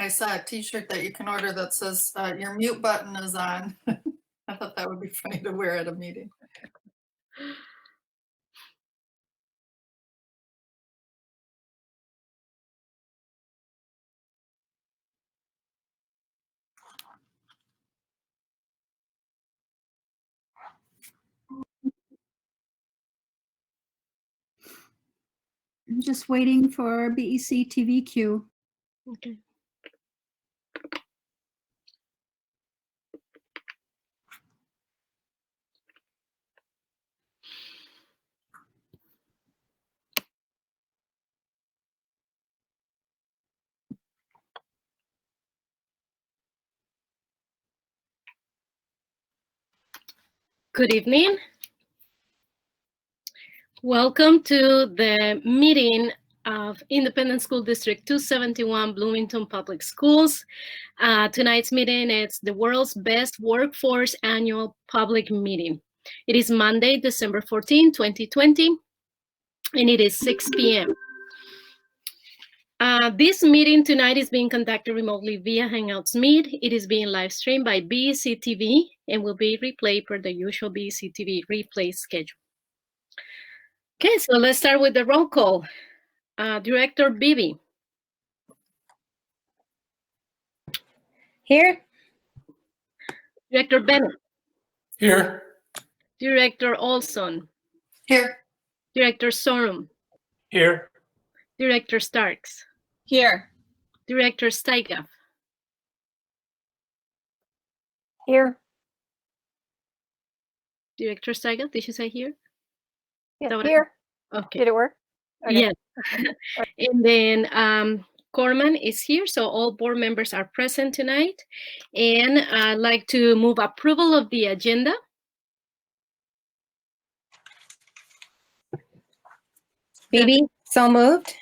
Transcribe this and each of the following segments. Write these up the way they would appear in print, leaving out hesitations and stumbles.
I saw a t-shirt that you can order that says your mute button is on. I thought that would be funny to wear at a meeting. I'm just waiting for BEC TV queue. Okay. Good evening. Welcome to the meeting of Independent School District 271 Bloomington Public Schools. Tonight's meeting is the World's Best Workforce Annual Public Meeting. It is Monday, December 14, 2020, and it is 6 p.m. This meeting tonight is being conducted remotely via Hangouts Meet. It is being live streamed by BEC TV and will be replayed per the usual BEC TV replay schedule. Okay, so let's start with the roll call. Director Bibi. Here. Director Bennett. Here. Director Olson. Here. Director Sorum. Here. Director Starks. Here. Director Steigaff. Here. Director Steigaff, did you say here? Yeah, here. Okay. Did it work? Okay. Yes. And then Corman is here, so all board members are present tonight. And I'd like to move approval of the agenda. Bibi, so moved.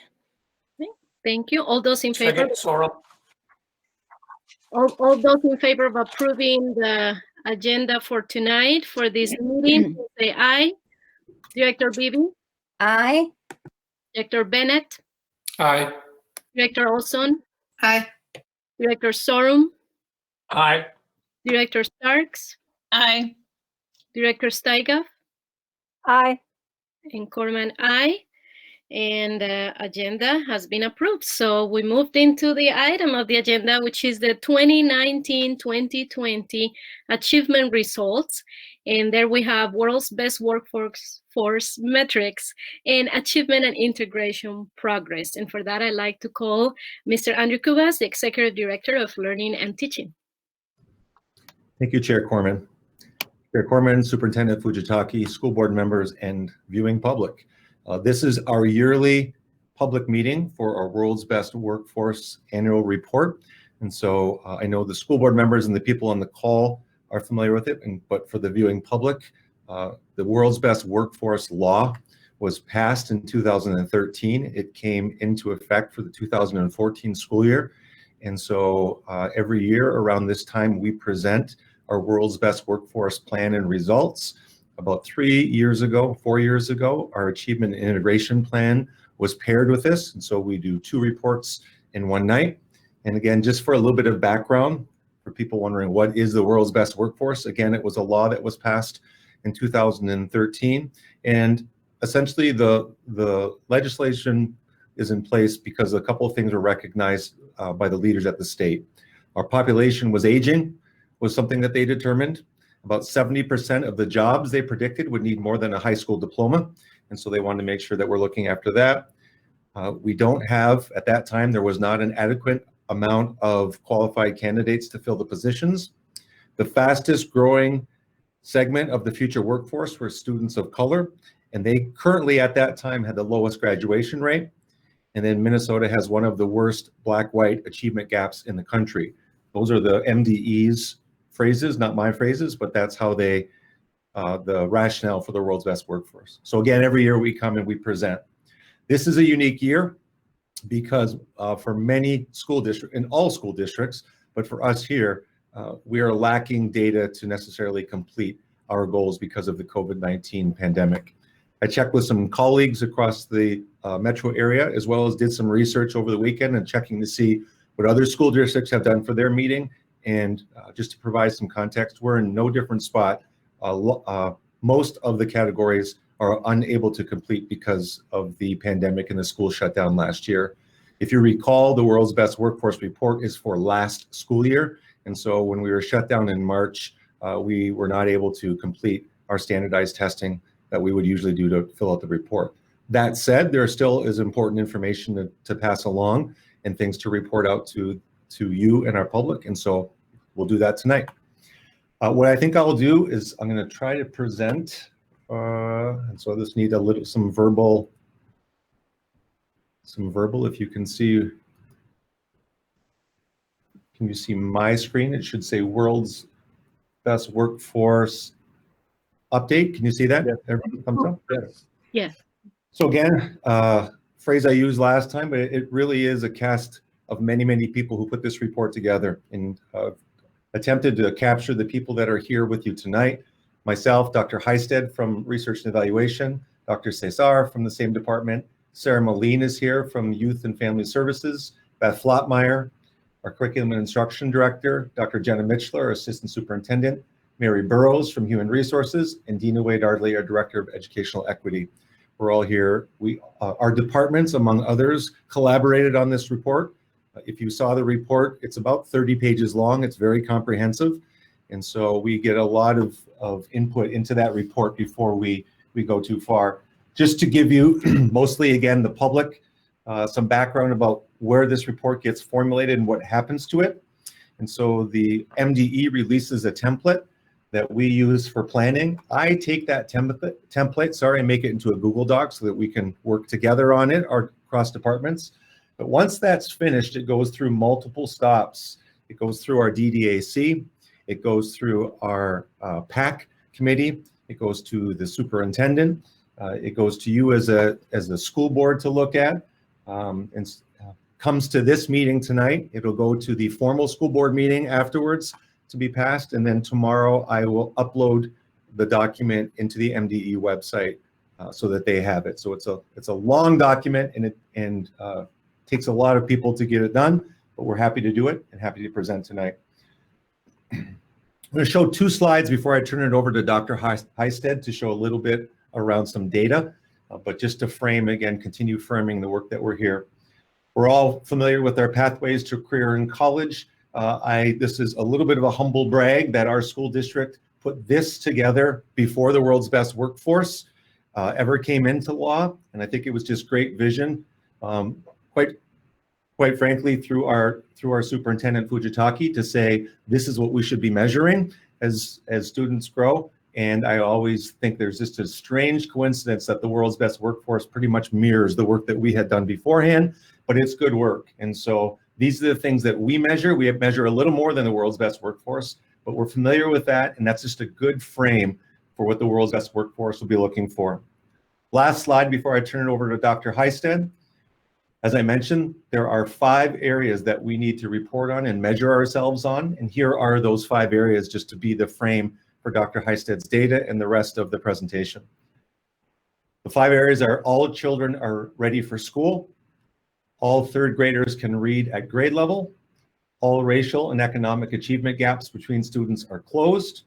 Okay, thank you. All those in favor? Second, Sorrel. All those in favor of approving the agenda for tonight for this meeting, say aye. Director Bibi? Aye. Director Bennett? Aye. Director Olson? Hi. Director Sorum? Aye. Director Starks? Aye. Director Steigaff? Aye. And Corman, aye. And the agenda has been approved. So we moved into the item of the agenda, which is the 2019-2020 achievement results. And there we have World's Best Workforce metrics and achievement and integration progress. And for that, I'd like to call Mr. Andrew Cubas, the Executive Director of Learning and Teaching. Thank you, Chair Corman. Chair Corman, Superintendent Fujitaki, school board members, and viewing public. This is our yearly public meeting for our World's Best Workforce Annual Report. And so I know the school board members and the people on the call are familiar with it, but for the viewing public, the World's Best Workforce Law was passed in 2013. It came into effect for the 2014 school year. And so every year around this time, we present our World's Best Workforce Plan and results. About 4 years ago, our Achievement and Integration Plan was paired with this. And so we do 2 reports in one night. And again, just for a little bit of background, for people wondering what is the World's Best Workforce, again, it was a law that was passed in 2013. And essentially the legislation is in place because a couple of things were recognized by the leaders at the state. Our population was aging, was something that they determined. About 70% of the jobs they predicted would need more than a high school diploma. And so they wanted to make sure that we're looking after that. We don't have, at that time, there was not an adequate amount of qualified candidates to fill the positions. The fastest growing segment of the future workforce were students of color. And they currently at that time had the lowest graduation rate. And then Minnesota has one of the worst black-white achievement gaps in the country. Those are the MDE's phrases, not my phrases, but that's how they, the rationale for the World's Best Workforce. So again, every year we come and we present. This is a unique year because for many school districts, in all school districts, but for us here, we are lacking data to necessarily complete our goals because of the COVID-19 pandemic. I checked with some colleagues across the metro area, as well as did some research over the weekend and checking to see what other school districts have done for their meeting. And just to provide some context, we're in no different spot. Most of the categories are unable to complete because of the pandemic and the school shutdown last year. If you recall, the World's Best Workforce Report is for last school year. And so when we were shut down in March, we were not able to complete our standardized testing that we would usually do to fill out the report. That said, there still is important information to pass along and things to report out to you and our public. And so we'll do that tonight. What I think I'll do is I'm going to try to present. And so I just need some verbal, if you can see. Can you see my screen? It should say World's Best Workforce Update. Can you see that? Yes. Everything comes up? Yes. Yes. So again, phrase I used last time, but it really is a cast of many, many people who put this report together and attempted to capture the people that are here with you tonight. Myself, Dr. Heisted from Research and Evaluation, Dr. Cesar from the same department, Sarah Moline is here from Youth and Family Services, Beth Flottmeyer, our Curriculum and Instruction Director, Dr. Jenna Mitchler, our Assistant Superintendent, Mary Burrows from Human Resources, and Dina Wade Ardley, our Director of Educational Equity. We're all here. Our departments, among others, collaborated on this report. If you saw the report, it's about 30 pages long. It's very comprehensive. And so we get a lot of input into that report before we go too far. Just to give you, mostly again, the public, some background about where this report gets formulated and what happens to it. And so the MDE releases a template that we use for planning. I take that template, and make it into a Google Doc so that we can work together on it, our cross departments. But once that's finished, it goes through multiple stops. It goes through our DDAC, it goes through our PAC committee, it goes to the superintendent, it goes to you as a school board to look at, and comes to this meeting tonight. It'll go to the formal school board meeting afterwards to be passed, and then tomorrow I will upload the document into the MDE website so that they have it. So it's a long document, and it takes a lot of people to get it done, but we're happy to do it and happy to present tonight. I'm going to show two slides before I turn it over to Dr. Heisted to show a little bit around some data, but just to frame, again, continue framing the work that we're here. We're all familiar with our pathways to career in college. This is a little bit of a humble brag that our school district put this together before the World's Best Workforce ever came into law, and I think it was just great vision. Quite frankly, through our superintendent Fujitaki, to say this is what we should be measuring as students grow. And I always think there's just a strange coincidence that the World's Best Workforce pretty much mirrors the work that we had done beforehand, but it's good work. And so these are the things that we measure. We measure a little more than the World's Best Workforce, but we're familiar with that, and that's just a good frame for what the World's Best Workforce will be looking for. Last slide before I turn it over to Dr. Heisted. As I mentioned, there are 5 areas that we need to report on and measure ourselves on, and here are those 5 areas just to be the frame for Dr. Heisted's data and the rest of the presentation. The 5 areas are: all children are ready for school, all 3rd graders can read at grade level, all racial and economic achievement gaps between students are closed,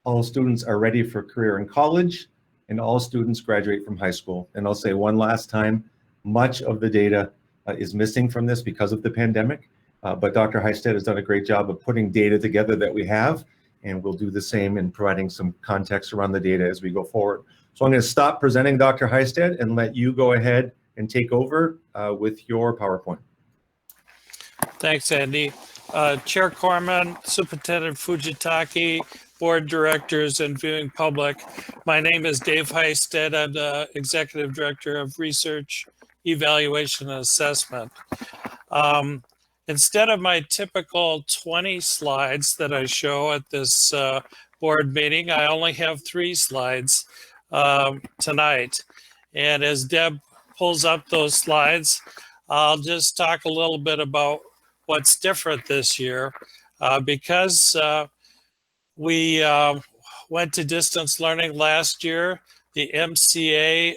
all students are ready for career in college, and all students graduate from high school. And I'll say one last time, much of the data is missing from this because of the pandemic, but Dr. Heisted has done a great job of putting data together that we have, and we'll do the same in providing some context around the data as we go forward. So I'm going to stop presenting, Dr. Heisted, and let you go ahead and take over with your PowerPoint. Thanks, Andy. Chair Corman, Superintendent Fujitaki, board directors, and viewing public. My name is Dave Heisted. I'm the Executive Director of Research, Evaluation, and Assessment. Instead of my typical 20 slides that I show at this board meeting, I only have 3 slides tonight. And as Deb pulls up those slides, I'll just talk a little bit about what's different this year. Because we went to distance learning last year, the MCA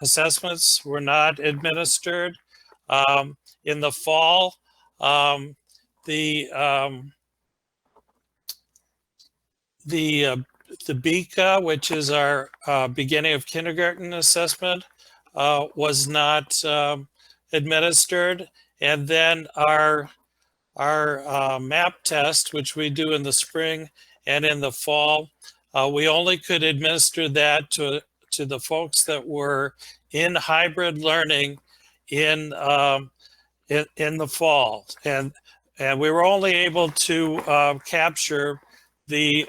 assessments were not administered. In the fall, the BICA, which is our beginning of kindergarten assessment, was not administered, and then our MAP test, which we do in the spring and in the fall, we only could administer that to the folks that were in hybrid learning in the fall, and we were only able to capture the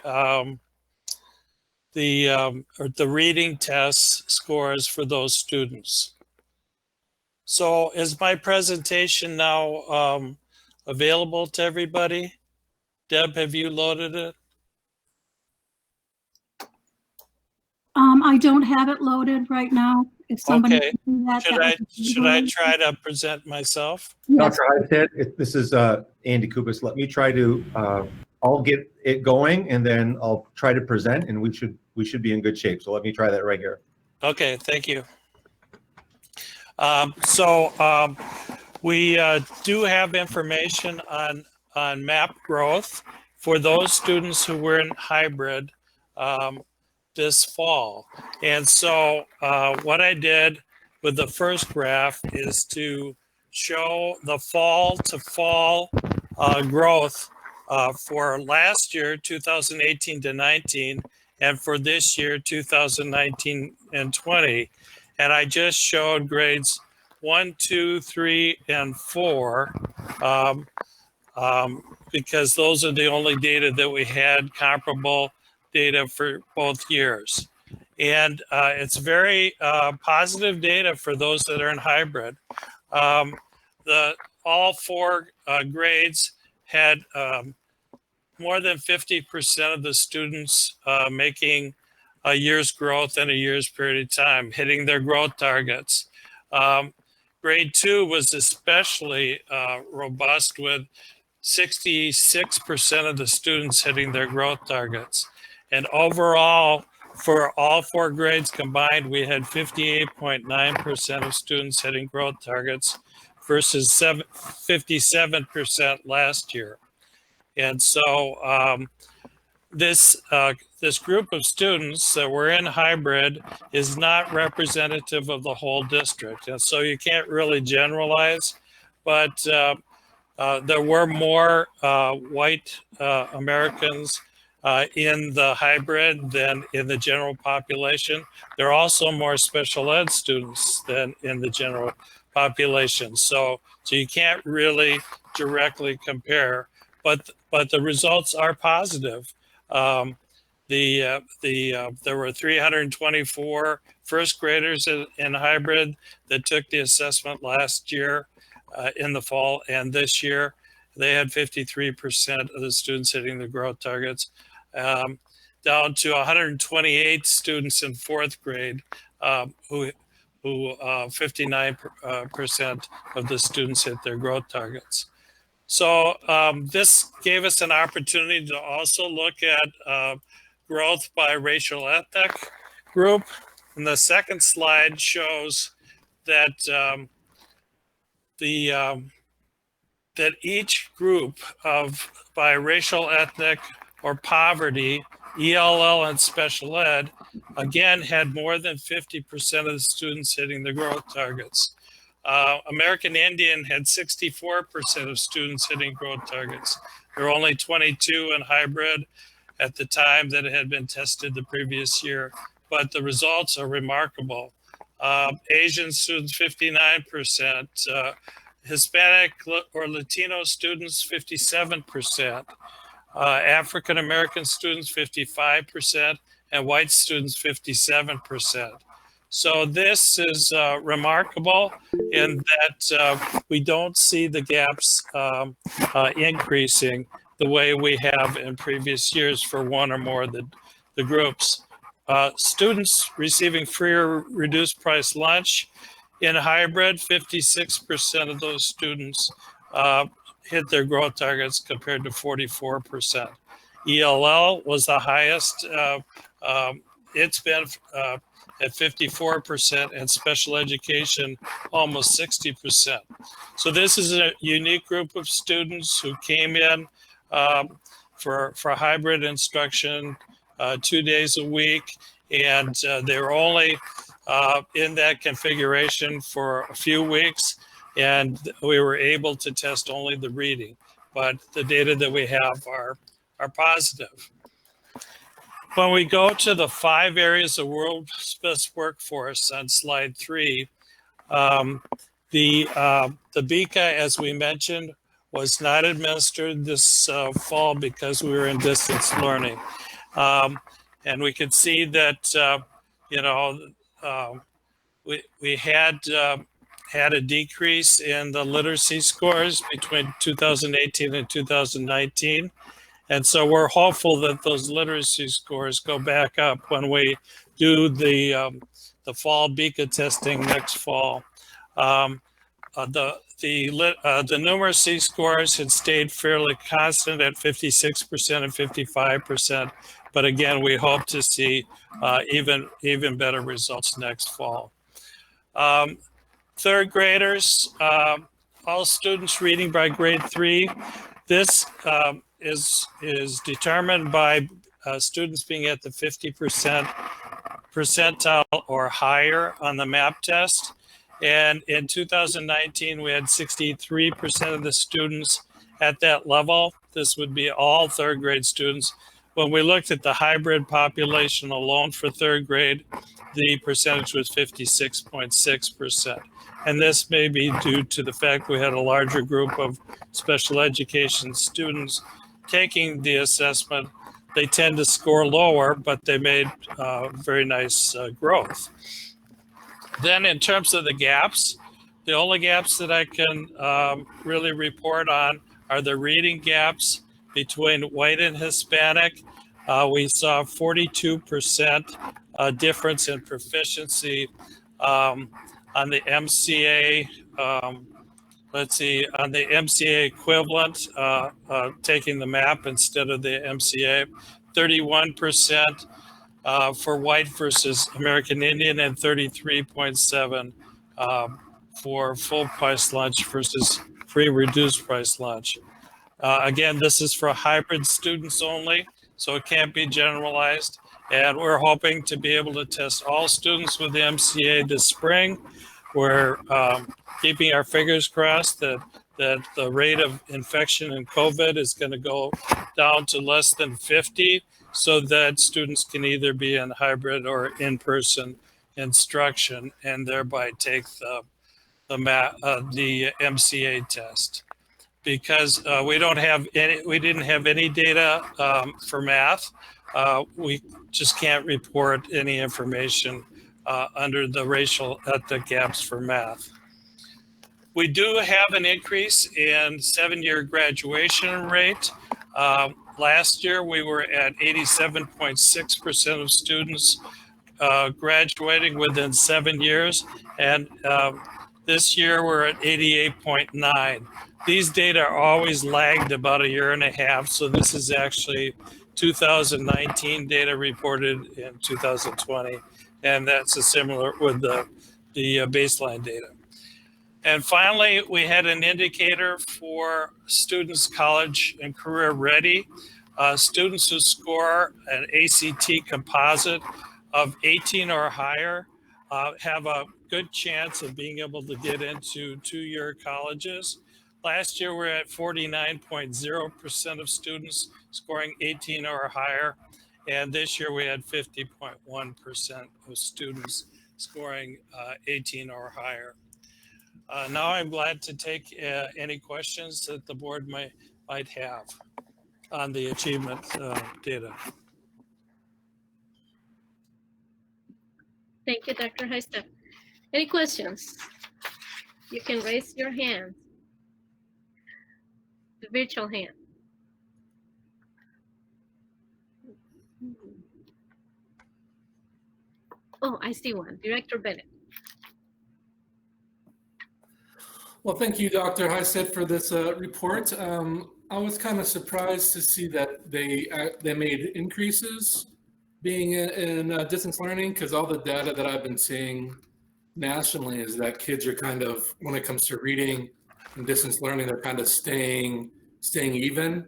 reading test scores for those students. So is my presentation now available to everybody? Deb, have you loaded it? I don't have it loaded right now. If somebody Okay. can do that, Should I try to present myself? Yes. Dr. Hystead, this is Andy Kubis. Let me try to, I'll get it going and then I'll try to present and we should be in good shape. So let me try that right here. Okay, thank you. We do have information on MAP growth for those students who were in hybrid this fall. And so what I did with the first graph is to show the fall to fall growth for last year, 2018 to 19, and for this year, 2019 and 20. And I just showed grades 1, 2, 3, and 4 because those are the only data that we had comparable data for both years. And it's very positive data for those that are in hybrid. All 4 grades had more than 50% of the students making a year's growth in a year's period of time, hitting their growth targets. Grade 2 was especially robust with 66% of the students hitting their growth targets. And overall, for all 4 grades combined, we had 58.9% of students hitting growth targets versus 57% last year. And so this group of students that were in hybrid is not representative of the whole district. And so you can't really generalize, but there were more white Americans in the hybrid than in the general population. There are also more special ed students than in the general population. So you can't really directly compare, but the results are positive. There were 324 first graders in hybrid that took the assessment last year in the fall, and this year they had 53% of the students hitting the growth targets, down to 128 students in 4th grade who 59% of the students hit their growth targets. So this gave us an opportunity to also look at growth by racial ethnic group. And the second slide shows that that each group by racial ethnic or poverty, ELL and special ed, again had more than 50% of the students hitting the growth targets. American Indian had 64% of students hitting growth targets. There were only 22 in hybrid at the time that it had been tested the previous year, but the results are remarkable. Asian students, 59%, Hispanic or Latino students, 57%, African American students, 55%, and white students, 57%. So this is remarkable in that we don't see the gaps increasing the way we have in previous years for one or more of the groups. Students receiving free or reduced price lunch in hybrid, 56% of those students hit their growth targets compared to 44%. ELL was the highest it's been at 54%, and special education almost 60%. So this is a unique group of students who came in for hybrid instruction 2 days a week, and they were only in that configuration for a few weeks, and we were able to test only the reading, but the data that we have are positive. When we go to the 5 areas of world's best workforce on slide 3, the BICA, as we mentioned, was not administered this fall because we were in distance learning. And we could see that, we had a decrease in the literacy scores between 2018 and 2019. And so we're hopeful that those literacy scores go back up when we do the fall BICA testing next fall. The numeracy scores had stayed fairly constant at 56% and 55%. But again, we hope to see even better results next fall. Third graders, all students reading by grade 3. This is determined by students being at the 50% percentile or higher on the MAP test. And in 2019, we had 63% of the students at that level. This would be all third grade students. When we looked at the hybrid population alone for third grade, the percentage was 56.6%. And this may be due to the fact we had a larger group of special education students taking the assessment. They tend to score lower, but they made very nice growth. Then in terms of the gaps, the only gaps that I can really report on are the reading gaps between white and Hispanic. We saw 42% difference in proficiency on the MCA. Let's see, on the MCA equivalent, taking the MAP instead of the MCA, 31% for white versus American Indian, and 33.7 for full price lunch versus free reduced price lunch. Again, this is for hybrid students only, so it can't be generalized. And we're hoping to be able to test all students with the MCA this spring. We're keeping our fingers crossed that the rate of infection in COVID is going to go down to less than 50, so that students can either be in hybrid or in-person instruction and thereby take the MCA test. Because we didn't have any data for math, we just can't report any information under the racial ethnic gaps for math. We do have an increase in 7-year graduation rate. Last year, we were at 87.6% of students graduating within 7 years. And this year, we're at 88.9. These data are always lagged about a year and a half. So this is actually 2019 data reported in 2020. And that's a similar with the baseline data. And finally, we had an indicator for students college and career ready. Students who score an ACT composite of 18 or higher have a good chance of being able to get into 2-year colleges. Last year, we're at 49.0% of students scoring 18 or higher. And this year, we had 50.1% of students scoring 18 or higher. Now I'm glad to take any questions that the board might have on the achievement data. Thank you, Dr. Heister. Any questions? You can raise your hand, the virtual hand. Oh, I see one. Director Bennett. Well, thank you, Dr. Heisett, for this report. I was kind of surprised to see that they made increases being in distance learning? Because all the data that I've been seeing nationally is that kids are kind of, when it comes to reading and distance learning, they're kind of staying even.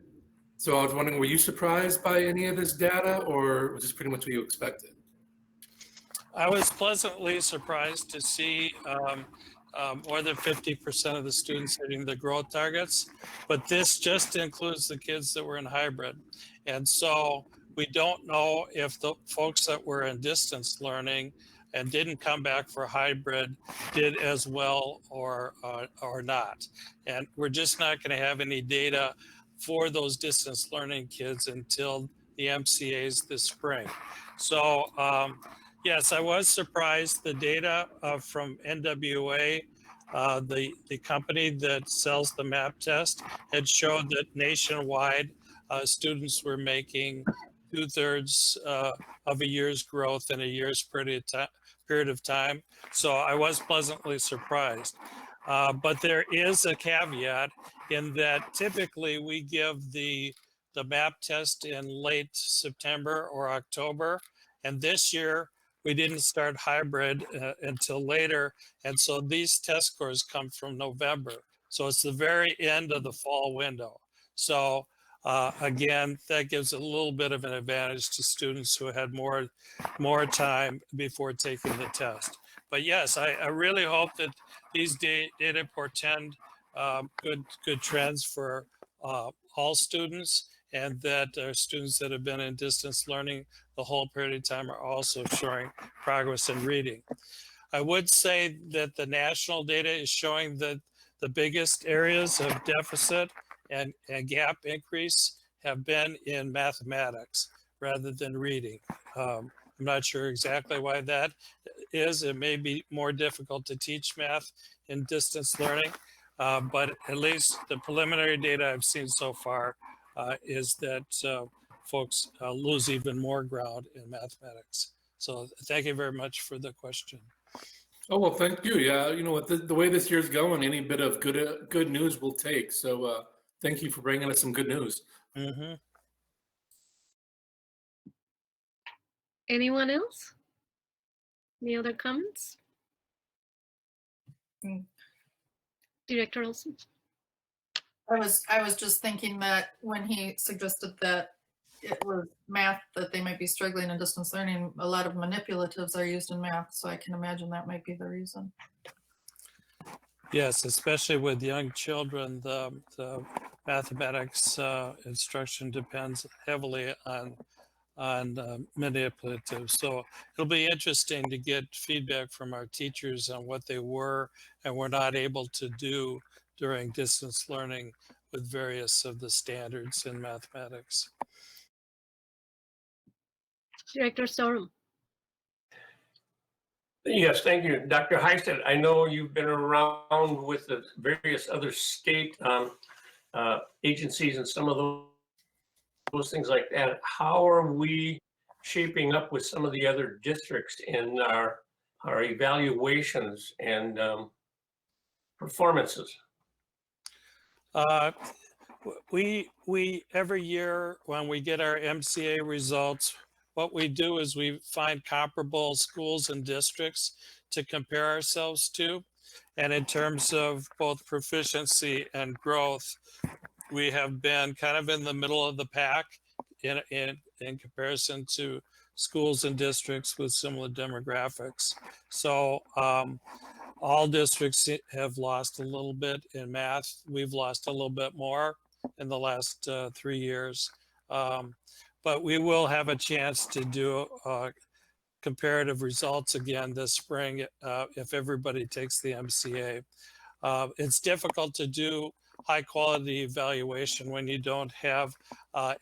So I was wondering, were you surprised by any of this data, or was this pretty much what you expected? I was pleasantly surprised to see more than 50% of the students hitting the growth targets, but this just includes the kids that were in hybrid. And so we don't know if the folks that were in distance learning and didn't come back for hybrid did as well or not. And we're just not going to have any data for those distance learning kids until the MCAs this spring. So yes, I was surprised. The data from NWA, the company that sells the MAP test, had showed that nationwide students were making 2/3 of a year's growth in a year's period of time. So I was pleasantly surprised. But there is a caveat in that typically we give the MAP test in late September or October. And this year, we didn't start hybrid until later. And so these test scores come from November. So it's the very end of the fall window. So again, that gives a little bit of an advantage to students who had more time before taking the test. But yes, I really hope that these data portend good trends for all students, and that our students that have been in distance learning the whole period of time are also showing progress in reading. I would say that the national data is showing that the biggest areas of deficit and gap increase have been in mathematics rather than reading. I'm not sure exactly why that is. It may be more difficult to teach math in distance learning, but at least the preliminary data I've seen so far is that folks lose even more ground in mathematics. So thank you very much for the question. Oh, well, thank you. Yeah, you know what, the way this year's going, any bit of good news we'll take. So thank you for bringing us some good news. Mm-hmm. Anyone else? Any other comments? Director Olson? I was just thinking that when he suggested that it was math that they might be struggling in distance learning, a lot of manipulatives are used in math, so I can imagine that might be the reason. Yes, especially with young children, the mathematics instruction depends heavily on manipulative. So it'll be interesting to get feedback from our teachers on what they were and were not able to do during distance learning with various of the standards in mathematics. Director Sorum? Yes, thank you. Dr. Heisted, I know you've been around with the various other state agencies and some of those things like that. How are we shaping up with some of the other districts in our evaluations and performances? We every year when we get our MCA results, what we do is we find comparable schools and districts to compare ourselves to. And in terms of both proficiency and growth, we have been kind of in the middle of the pack in comparison to schools and districts with similar demographics. So all districts have lost a little bit in math. We've lost a little bit more in the last 3 years. But we will have a chance to do comparative results again this spring if everybody takes the MCA. It's difficult to do high quality evaluation when you don't have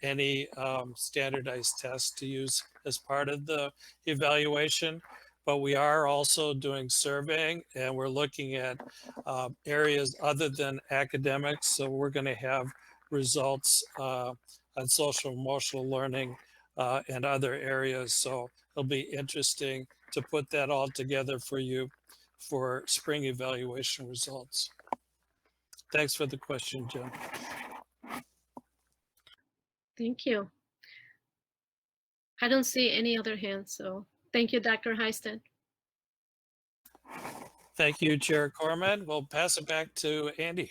any standardized tests to use as part of the evaluation. But we are also doing surveying, and we're looking at areas other than academics. So we're going to have results on social emotional learning and other areas. So it'll be interesting to put that all together for you for spring evaluation results. Thanks for the question, Jim. Thank you. I don't see any other hands, so thank you, Dr. Heisted. Thank you, Chair Corman. We'll pass it back to Andy.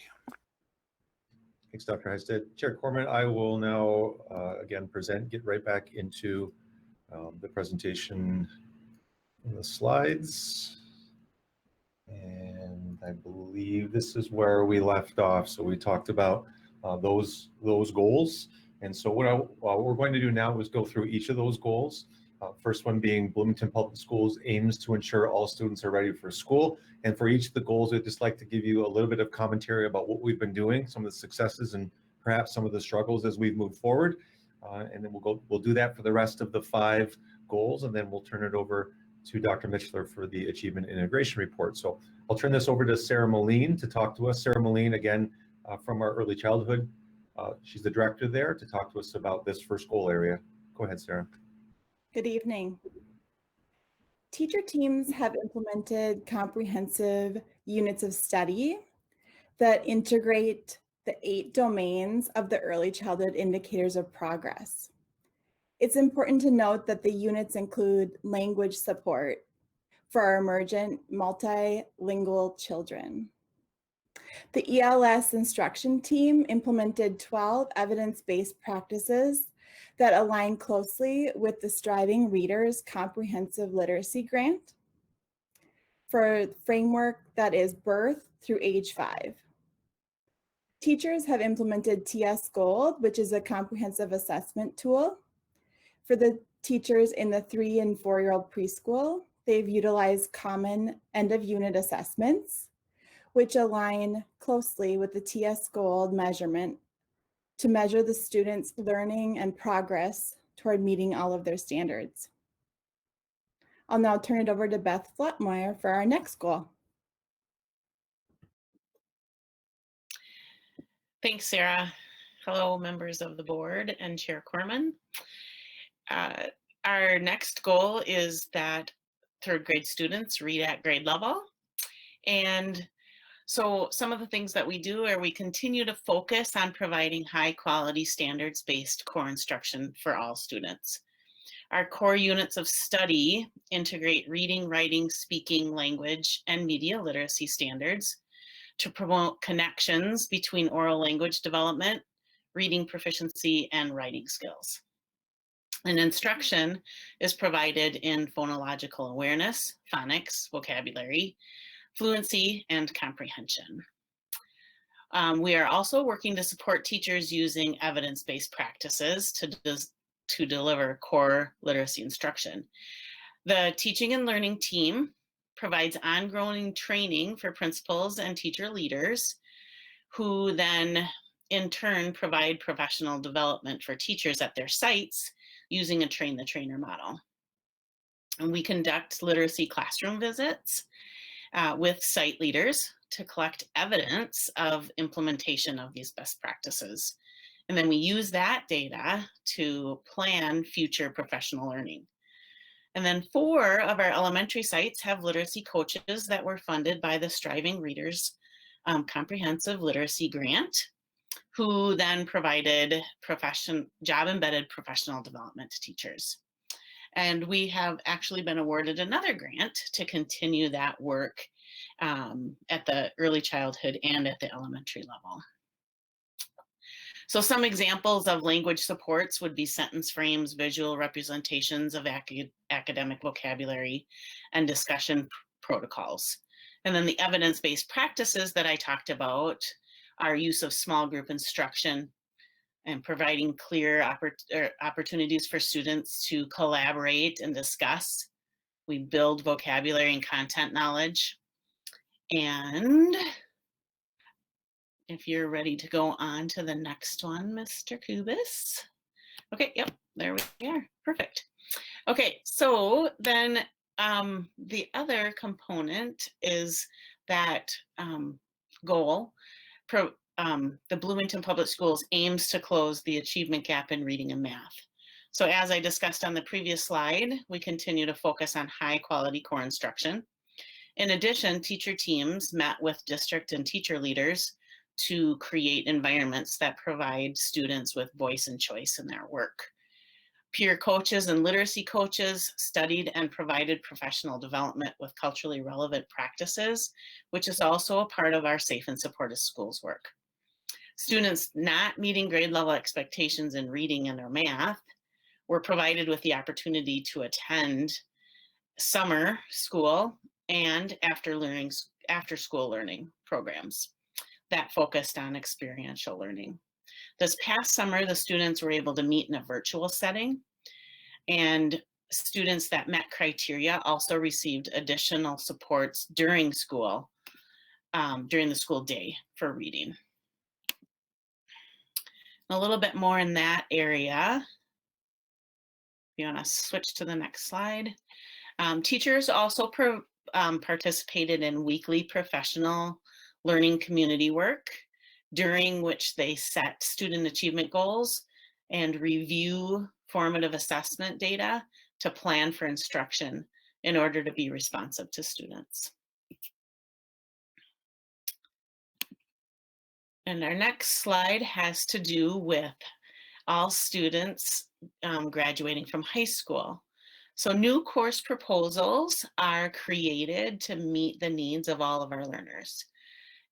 Thanks, Dr. Heisted. Chair Corman, I will now again get right back into the presentation and the slides. And I believe this is where we left off. So we talked about those goals. And so what we're going to do now is go through each of those goals. First one being Bloomington Public Schools aims to ensure all students are ready for school. And for each of the goals, I'd just like to give you a little bit of commentary about what we've been doing, some of the successes and perhaps some of the struggles as we've moved forward. And then we'll do that for the rest of the 5 goals, and then we'll turn it over to Dr. Mitchler for the Achievement Integration Report. So I'll turn this over to Sarah Moline to talk to us. Sarah Moline, again, from our early childhood. She's the director there to talk to us about this first goal area. Go ahead, Sarah. Good evening. Teacher teams have implemented comprehensive units of study that integrate the 8 domains of the early childhood indicators of progress. It's important to note that the units include language support for our emergent multilingual children. The ELS instruction team implemented 12 evidence-based practices that align closely with the Striving Readers Comprehensive Literacy Grant for a framework that is birth through age 5. Teachers have implemented TS Gold, which is a comprehensive assessment tool. For the teachers in the 3 and 4-year-old preschool, they've utilized common end-of-unit assessments, which align closely with the TS Gold measurement to measure the students' learning and progress toward meeting all of their standards. I'll now turn it over to Beth Flatmeyer for our next goal. Thanks, Sarah. Hello, members of the board and Chair Corman. Our next goal is that 3rd grade students read at grade level. And so some of the things that we do are we continue to focus on providing high quality standards-based core instruction for all students. Our core units of study integrate reading, writing, speaking, language, and media literacy standards to promote connections between oral language development, reading proficiency, and writing skills. And instruction is provided in phonological awareness, phonics, vocabulary, fluency, and comprehension. We are also working to support teachers using evidence-based practices to deliver core literacy instruction. The teaching and learning team provides ongoing training for principals and teacher leaders, who then in turn provide professional development for teachers at their sites using a train the trainer model. And we conduct literacy classroom visits with site leaders to collect evidence of implementation of these best practices. And then we use that data to plan future professional learning. And then 4 of our elementary sites have literacy coaches that were funded by the Striving Readers Comprehensive Literacy Grant, who then provided job-embedded professional development to teachers. And we have actually been awarded another grant to continue that work at the early childhood and at the elementary level. So some examples of language supports would be sentence frames, visual representations of academic vocabulary, and discussion protocols. And then the evidence-based practices that I talked about are use of small group instruction and providing clear opportunities for students to collaborate and discuss. We build vocabulary and content knowledge. And if you're ready to go on to the next one, Mr. Kubis. Okay, yep, there we are, perfect. Okay, so then the other component is that goal. The Bloomington Public Schools aims to close the achievement gap in reading and math. So as I discussed on the previous slide, we continue to focus on high quality core instruction. In addition, teacher teams met with district and teacher leaders to create environments that provide students with voice and choice in their work. Peer coaches and literacy coaches studied and provided professional development with culturally relevant practices, which is also a part of our Safe and Supportive Schools work. Students not meeting grade level expectations in reading and or math were provided with the opportunity to attend summer school and after school learning programs that focused on experiential learning. This past summer, the students were able to meet in a virtual setting, and students that met criteria also received additional supports during school, during the school day for reading. A little bit more in that area. If you want to switch to the next slide. Teachers also participated in weekly professional learning community work, during which they set student achievement goals and review formative assessment data to plan for instruction in order to be responsive to students. And our next slide has to do with all students graduating from high school. So new course proposals are created to meet the needs of all of our learners.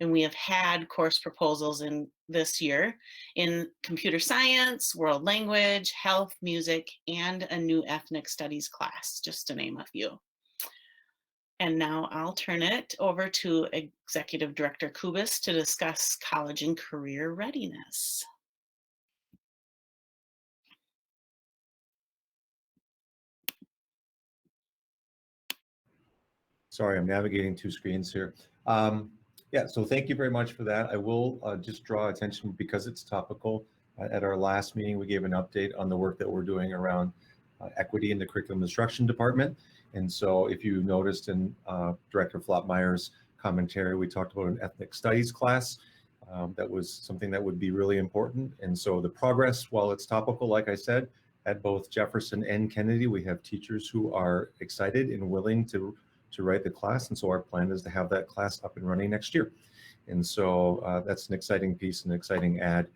And we have had course proposals in this year in computer science, world language, health, music, and a new ethnic studies class, just to name a few. And now I'll turn it over to Executive Director Kubis to discuss college and career readiness. Sorry, I'm navigating two screens here. Yeah, so thank you very much for that. I will just draw attention because it's topical. At our last meeting, we gave an update on the work that we're doing around equity in the curriculum instruction department. And so if you noticed in Director Flopmeyer's commentary, we talked about an ethnic studies class. That was something that would be really important. And so the progress, while it's topical, like I said, at both Jefferson and Kennedy, we have teachers who are excited and willing to write the class. And so our plan is to have that class up and running next year. And so that's an exciting piece, an exciting add,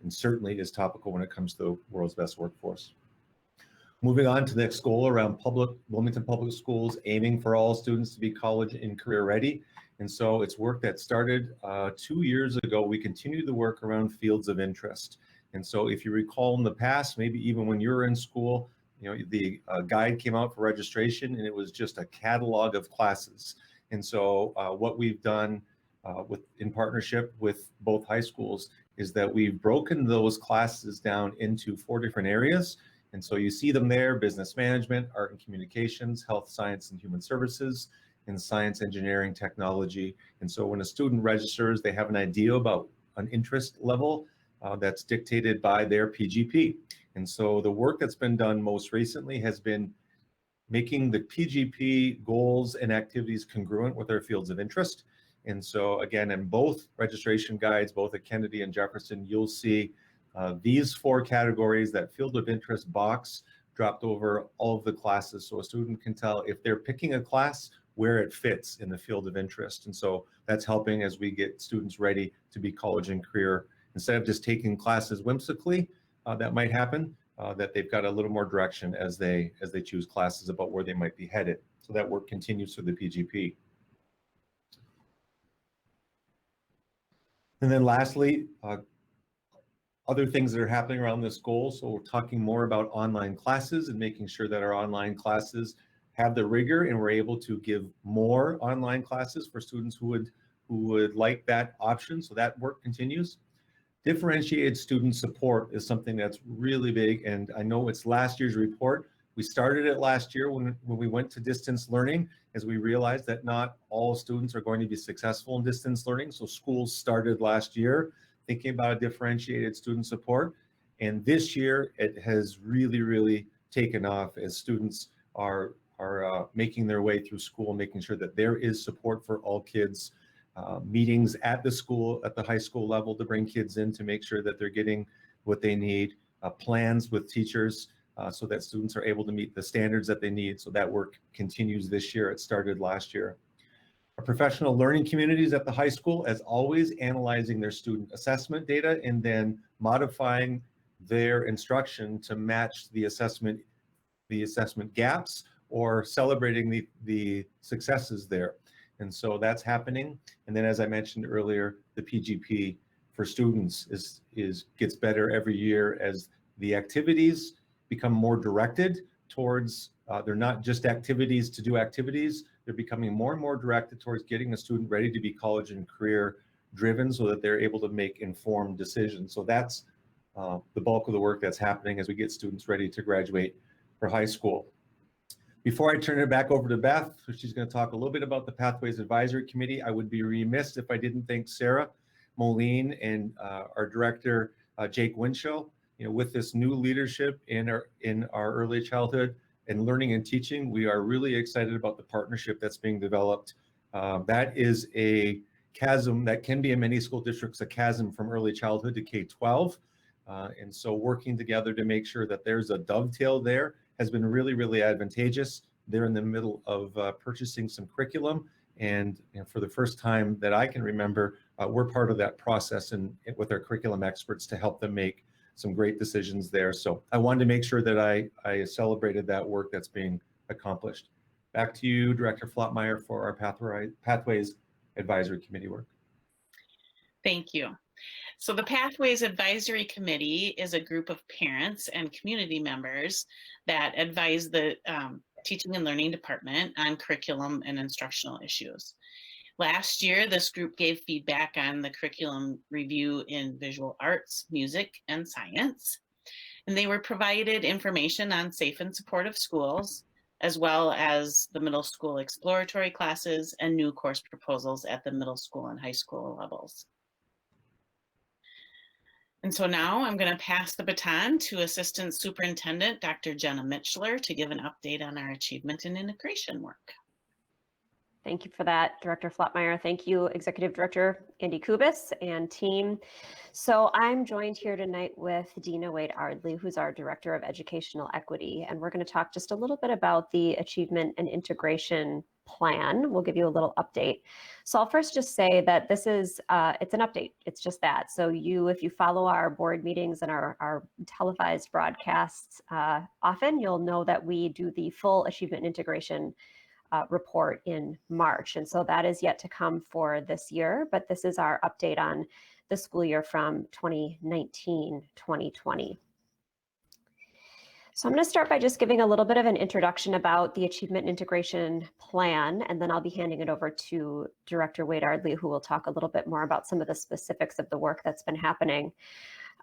and certainly is topical when it comes to the world's best workforce. Moving on to the next goal around Bloomington Public Schools, aiming for all students to be college and career ready. And so it's work that started 2 years ago. We continued the work around fields of interest. And so if you recall in the past, maybe even when you were in school, you know, the guide came out for registration and it was just a catalog of classes. And so what we've done in partnership with both high schools is that we've broken those classes down into 4 different areas. And so you see them there: business management, art and communications, health science and human services, and science, engineering, technology. And so when a student registers, they have an idea about an interest level that's dictated by their PGP. And so the work that's been done most recently has been making the PGP goals and activities congruent with their fields of interest. And so again, in both registration guides, both at Kennedy and Jefferson, you'll see these 4 categories, that field of interest box dropped over all of the classes. So a student can tell if they're picking a class where it fits in the field of interest. And so that's helping as we get students ready to be college and career. Instead of just taking classes whimsically, that might happen, that they've got a little more direction as they choose classes about where they might be headed. So that work continues through the PGP. And then lastly, other things that are happening around this goal. So we're talking more about online classes and making sure that our online classes have the rigor, and we're able to give more online classes for students who would like that option. So that work continues. Differentiated student support is something that's really big, and I know it's last year's report. We started it last year when we went to distance learning, as we realized that not all students are going to be successful in distance learning. So schools started last year thinking about differentiated student support, and this year it has really taken off as students are making their way through school, making sure that there is support for all kids. Meetings at the school, at the high school level, to bring kids in to make sure that they're getting what they need, plans with teachers so that students are able to meet the standards that they need. So that work continues this year. It started last year. Our professional learning communities at the high school, as always, analyzing their student assessment data and then modifying their instruction to match the assessment gaps or celebrating the successes there. And so that's happening. And then, as I mentioned earlier, the PGP for students gets better every year as the activities become more directed towards, they're not just activities to do activities, they're becoming more and more directed towards getting a student ready to be college and career driven so that they're able to make informed decisions. So that's the bulk of the work that's happening as we get students ready to graduate for high school. Before I turn it back over to Beth, she's going to talk a little bit about the Pathways Advisory Committee. I would be remiss if I didn't thank Sarah Moline and our director, Jake Winshow. You know, with this new leadership in our early childhood and learning and teaching, we are really excited about the partnership that's being developed. That is a chasm that can be in many school districts, a chasm from early childhood to K-12. And so working together to make sure that there's a dovetail there has been really, really advantageous. They're in the middle of purchasing some curriculum. And for the first time that I can remember, we're part of that process and with our curriculum experts to help them make some great decisions there. So I wanted to make sure that I celebrated that work that's being accomplished. Back to you, Director Flottmeyer, for our Pathways Advisory Committee work. Thank you. So the Pathways Advisory Committee is a group of parents and community members that advise the Teaching and Learning Department on curriculum and instructional issues. Last year, this group gave feedback on the curriculum review in visual arts, music, and science. And they were provided information on safe and supportive schools, as well as the middle school exploratory classes and new course proposals at the middle school and high school levels. And so now I'm going to pass the baton to Assistant Superintendent Dr. Jenna Mitchler to give an update on our achievement and integration work. Thank you for that, Director Flottmeyer. Thank you, Executive Director Andy Kubis and team. So I'm joined here tonight with Dina Wade-Ardley, who's our Director of Educational Equity, and we're going to talk just a little bit about the Achievement and Integration Plan. We'll give you a little update. So I'll first just say that this is, it's an update. It's just that. So if you follow our board meetings and our televised broadcasts often, you'll know that we do the full Achievement and Integration report in March. And so that is yet to come for this year, but this is our update on the school year from 2019-2020. So I'm going to start by just giving a little bit of an introduction about the Achievement and Integration Plan, and then I'll be handing it over to Director Wade-Ardley, who will talk a little bit more about some of the specifics of the work that's been happening.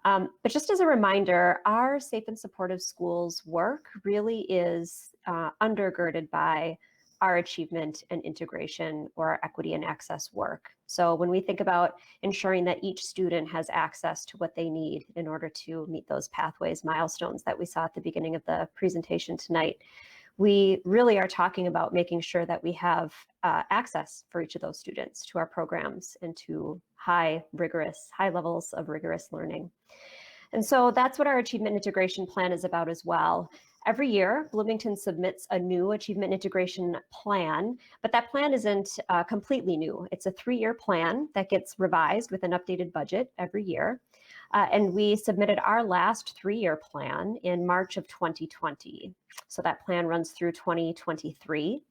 But just as a reminder, our Safe and Supportive Schools work really is undergirded by our achievement and integration or our equity and access work. So when we think about ensuring that each student has access to what they need in order to meet those pathways milestones that we saw at the beginning of the presentation tonight, we really are talking about making sure that we have access for each of those students to our programs and to high levels of rigorous learning. And so that's what our Achievement Integration Plan is about as well. Every year, Bloomington submits a new Achievement Integration Plan, but that plan isn't completely new. It's a 3-year plan that gets revised with an updated budget every year. And we submitted our last 3-year plan in March of 2020. So that plan runs through 2023.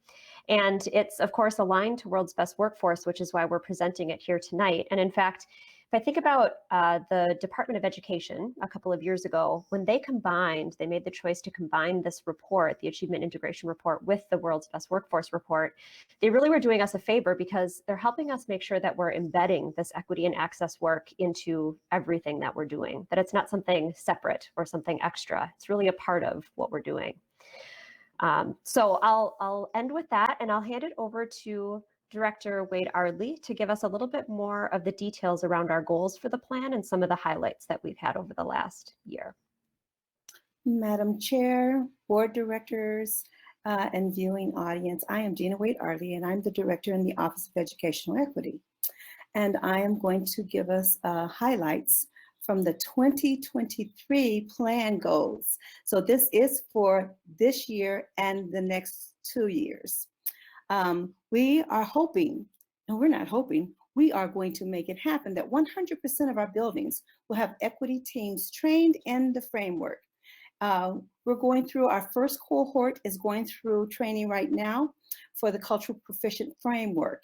And it's, of course, aligned to World's Best Workforce, which is why we're presenting it here tonight. And in fact, if I think about the Department of Education a couple of years ago, when they made the choice to combine this report, the Achievement Integration Report, with the World's Best Workforce Report, they really were doing us a favor because they're helping us make sure that we're embedding this equity and access work into everything that we're doing, that it's not something separate or something extra. It's really a part of what we're doing. So I'll end with that, and I'll hand it over to Director Wade-Ardley to give us a little bit more of the details around our goals for the plan and some of the highlights that we've had over the last year. Madam Chair, board directors, and viewing audience, I am Dina Wade-Ardley, and I'm the director in the Office of Educational Equity. And I am going to give us highlights from the 2023 plan goals. So this is for this year and the next 2 years. We are hoping, and we're not hoping, we are going to make it happen that 100% of our buildings will have equity teams trained in the framework. We're going through, our first cohort is going through training right now for the cultural proficient framework.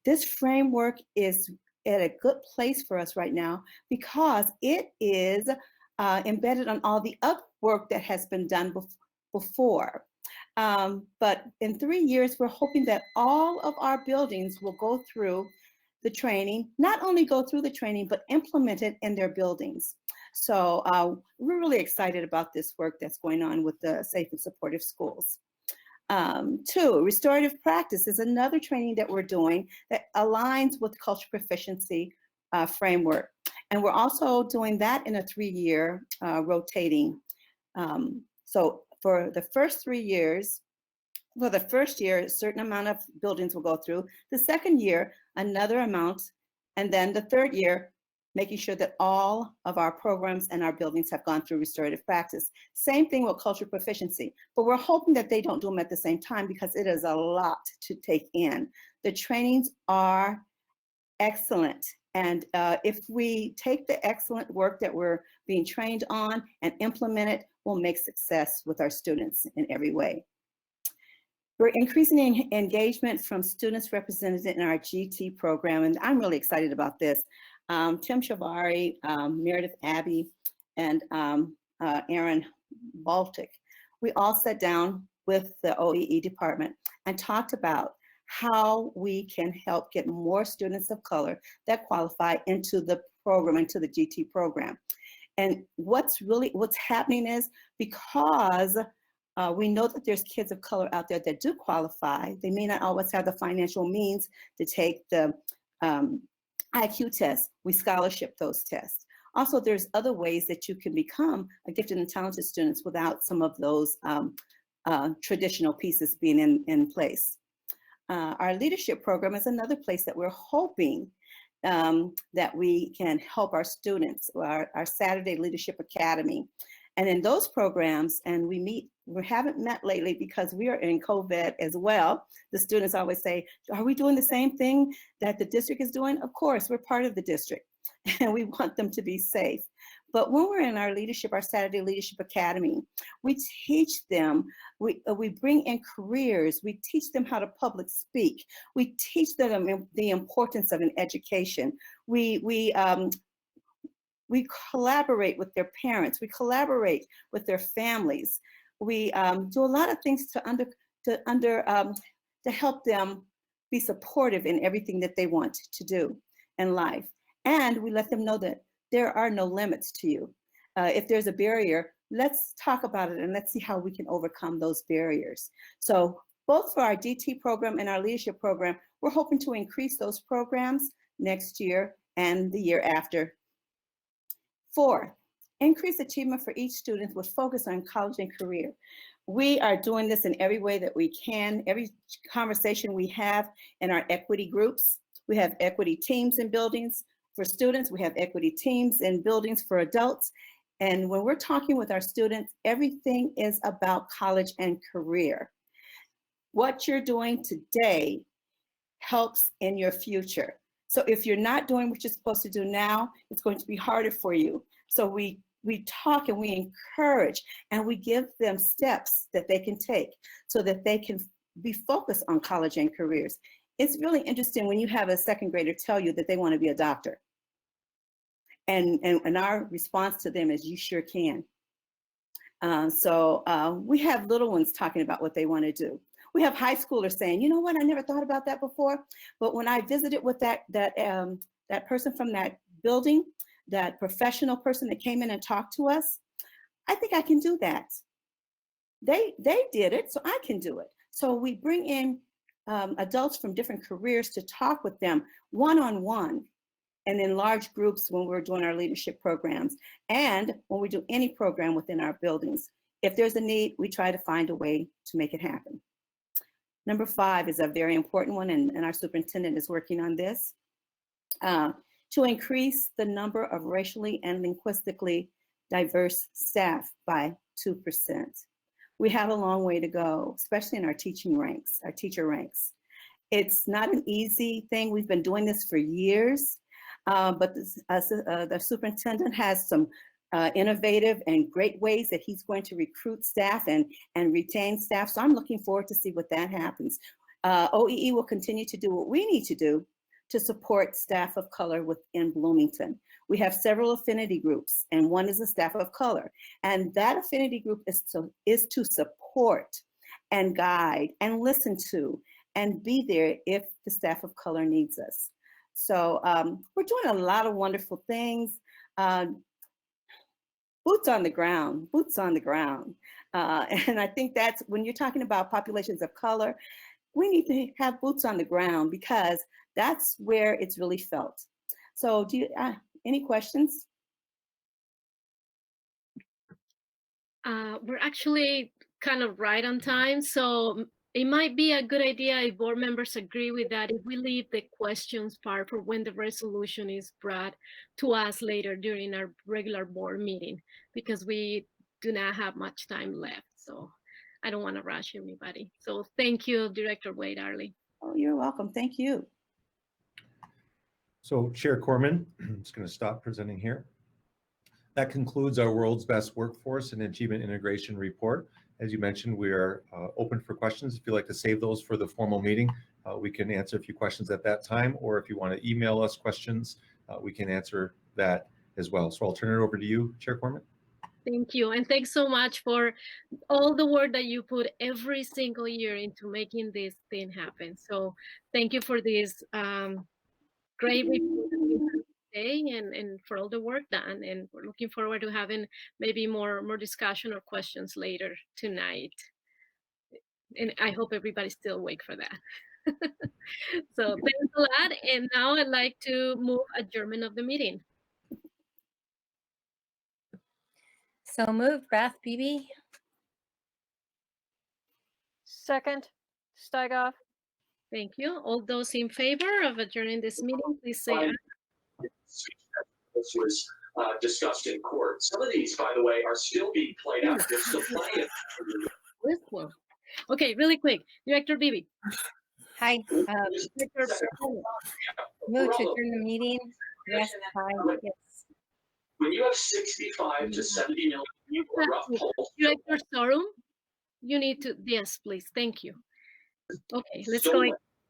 This framework is at a good place for us right now because it is embedded on all the other work that has been done before. But in 3 years, we're hoping that all of our buildings will go through the training, not only go through the training, but implement it in their buildings. So we're really excited about this work that's going on with the Safe and Supportive Schools. 2, restorative practice is another training that we're doing that aligns with the cultural proficiency framework. And we're also doing that in a 3-year rotating. So for the first 3 years, for the first year, a certain amount of buildings will go through. The second year, another amount. And then the third year, making sure that all of our programs and our buildings have gone through restorative practice. Same thing with cultural proficiency, but we're hoping that they don't do them at the same time because it is a lot to take in. The trainings are excellent. And if we take the excellent work that we're being trained on and implement it, we'll make success with our students in every way. We're increasing engagement from students represented in our GT program, and I'm really excited about this. Tim Chavari, Meredith Abbey, and Aaron Baltic, we all sat down with the OEE department and talked about how we can help get more students of color that qualify into the program, into the GT program. And what's happening is because we know that there's kids of color out there that do qualify. They may not always have the financial means to take the IQ test. We scholarship those tests. Also, there's other ways that you can become a gifted and talented student without some of those traditional pieces being in place. Our leadership program is another place that we're hoping that we can help our students, our Saturday Leadership Academy. And in those programs, and we haven't met lately because we are in COVID as well. The students always say, are we doing the same thing that the district is doing? Of course, we're part of the district and we want them to be safe. But when we're in our Saturday Leadership Academy, we teach them, we bring in careers, we teach them how to public speak, we teach them the importance of an education. We collaborate with their parents, we collaborate with their families. We do a lot of things to help them be supportive in everything that they want to do in life. And we let them know that there are no limits to you. If there's a barrier, let's talk about it and let's see how we can overcome those barriers. So both for our DT program and our leadership program, we're hoping to increase those programs next year and the year after. 4, increase achievement for each student with focus on college and career. We are doing this in every way that we can. Every conversation we have in our equity groups, we have equity teams in buildings for students, we have equity teams in buildings for adults. And when we're talking with our students, everything is about college and career. What you're doing today helps in your future. So if you're not doing what you're supposed to do now, it's going to be harder for you. So we talk and we encourage and we give them steps that they can take so that they can be focused on college and careers. It's really interesting when you have a second grader tell you that they want to be a doctor. And our response to them is, you sure can. So we have little ones talking about what they want to do. We have high schoolers saying, you know what, I never thought about that before. But when I visited with that person from that building, that professional person that came in and talked to us, I think I can do that. They did it, so I can do it. So we bring in adults from different careers to talk with them one-on-one and in large groups when we're doing our leadership programs and when we do any program within our buildings. If there's a need, we try to find a way to make it happen. Number 5 is a very important one, and our superintendent is working on this. To increase the number of racially and linguistically diverse staff by 2%. We have a long way to go, especially in our teaching ranks, our teacher ranks. It's not an easy thing. We've been doing this for years, but the superintendent has some innovative and great ways that he's going to recruit staff and retain staff. So I'm looking forward to see what that happens. OEE will continue to do what we need to do to support staff of color within Bloomington. We have several affinity groups, and one is a staff of color. And that affinity group is to support and guide and listen to and be there if the staff of color needs us. So we're doing a lot of wonderful things. Boots on the ground, boots on the ground. And I think that's when you're talking about populations of color, we need to have boots on the ground because that's where it's really felt. So do you, any questions? We're actually kind of right on time. So it might be a good idea if board members agree with that, if we leave the questions part for when the resolution is brought to us later during our regular board meeting, because we do not have much time left. So I don't want to rush anybody. So thank you, Director Wade Arley. Oh, you're welcome. Thank you. So Chair Corman, I'm just going to stop presenting here. That concludes our World's Best Workforce and Achievement Integration Report. As you mentioned, we are open for questions. If you'd like to save those for the formal meeting, we can answer a few questions at that time, or if you want to email us questions, we can answer that as well. So I'll turn it over to you, Chair Corman. Thank you. And thanks so much for all the work that you put every single year into making this thing happen. So thank you for this great report today and for all the work done. And we're looking forward to having maybe more discussion or questions later tonight. And I hope everybody's still awake for that. So thanks a lot. And now I'd like to move adjournment of the meeting. So moved, Rath Beebe. Second, Steigoff. Thank you. All those in favor of adjourning this meeting, please say aye. This was discussed in court. Some of these, by the way, are still being played out. They're still playing. Okay, really quick. Director Beebe. Hi. Move to adjourn the meeting. Yes, hi. Yes. When you have 65 to 70 million people, rough polls. Director Sorum, you need to, yes, please. Thank you. Okay, let's go.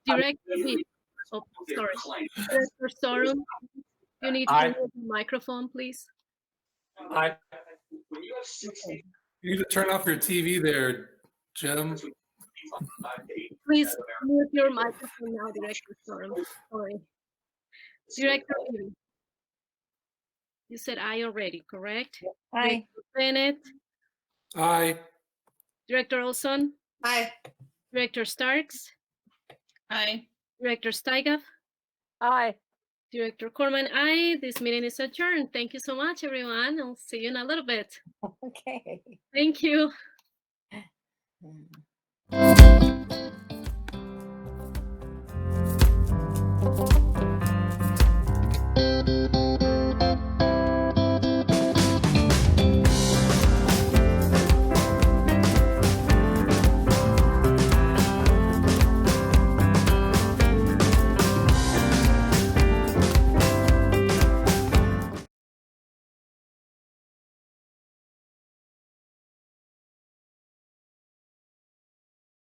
Director Beebe. Oh, sorry. Director Sorum, you need to mute the microphone, please. When you have 60. You need to turn off your TV there, Jim. Please mute your microphone now, Director Sorum. Sorry. Director Beebe. You said aye already, correct? Aye. Director Bennett. Aye. Director Olson. Aye. Director Starks. Aye. Director Steigoff. Aye. Director Corman, aye. This meeting is adjourned. Thank you so much, everyone. I'll see you in a little bit. Okay. Thank you.